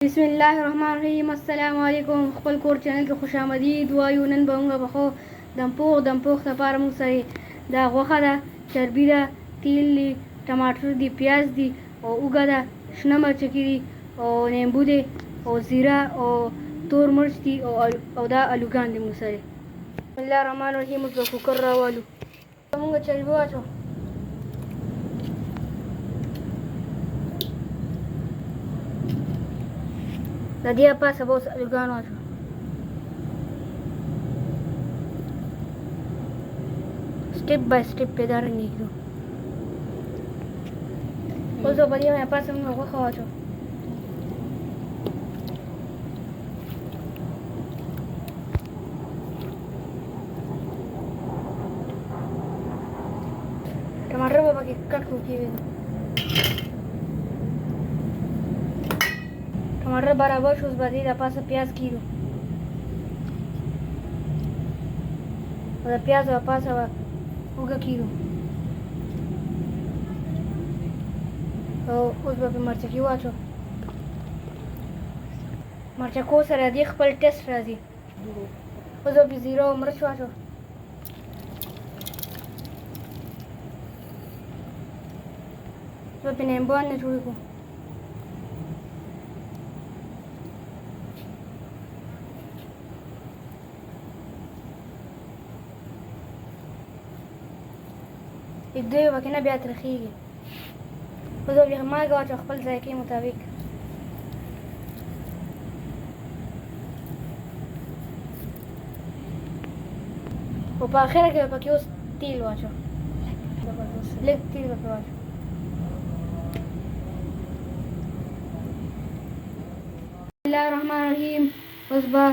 बिस्मिल्लाहिर्रहमानिर्रहीम। अस्सलाम वालेकुम। خپل کور چینل کې خوش آمدید وایو. نن به موږ پخو دمپوخ لپاره موږ سره دا غوښه ده، چربي ده، تیل دي، ټماټر دي، پیاز دي او اوږه ده، شنه مرچکي دي او نیمبو دی او زیره او تور مرچ دي او دا الوګان دي موږ سره. بسم الله الرحمن الرحیم. اوس به کوکر راوالو. موږ چربي واچو. د دې پاسه به اوس الوګان واچو. स्टेप बाय स्टेप पे दार नहीं दो वो जो बढ़िया मेरे पास हम लोग खावा जो टमाटर बाबा के कट कुकी हुए टमाटर बराबर शूज बादी दा पास प्याज की दो और प्याज वापस आवा اوږه کیږو او اوس به پرې مرچکي واچو. مرچکو سره دې خپل ټیسټ راځي. اوس به پرې زیره او مرچ واچو. اوس به پرې نیمبوان نچوړ کړو. دوی وکه نه بیا ترخیږي. اوس به مالګه واچو خپل ذایقې مطابق. او په اخره کې پکې اوس تیل واچو. لږ تیل به پرې واچو. بسم الله الرحمن الرحیم. اوس به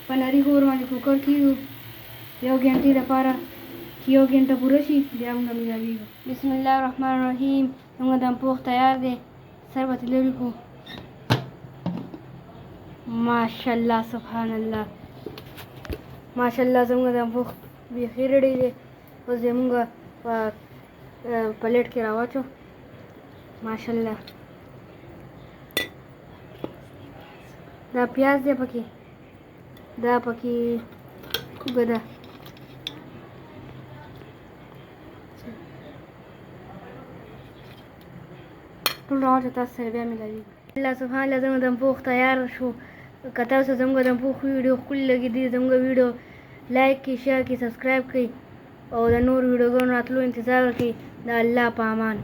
په نري اور باندې کوکر کیږو 1 غنټې لپاره. یو غنټه پوره شي بیا موږ ملاویږو. بسم الله الرحمن الرحیم. موږ دمپوخ تیار دی. سر به لري کو. ماشاءالله سبحان الله ماشاءالله زموږ دمپوخ بیخي ریډي دی. اوس یې موږ په پلیټ کې راواچو. ماشاءالله دا پیاز دی پکې، دا پکې اوږه ده، ټول راوچو. تاسو سره بیا ملاویږو. الله سبحان الله زموږ دمپوخ تیار شو. که تاسو زموږ دمپوخ ویډیو ښکلې لګېدي زموږ ویډیو لایک کړئ، شیر کړئ، سبسکرایب کړئ او د نور ویډیوګانو راتلو انتظار وکړئ. د الله په امان.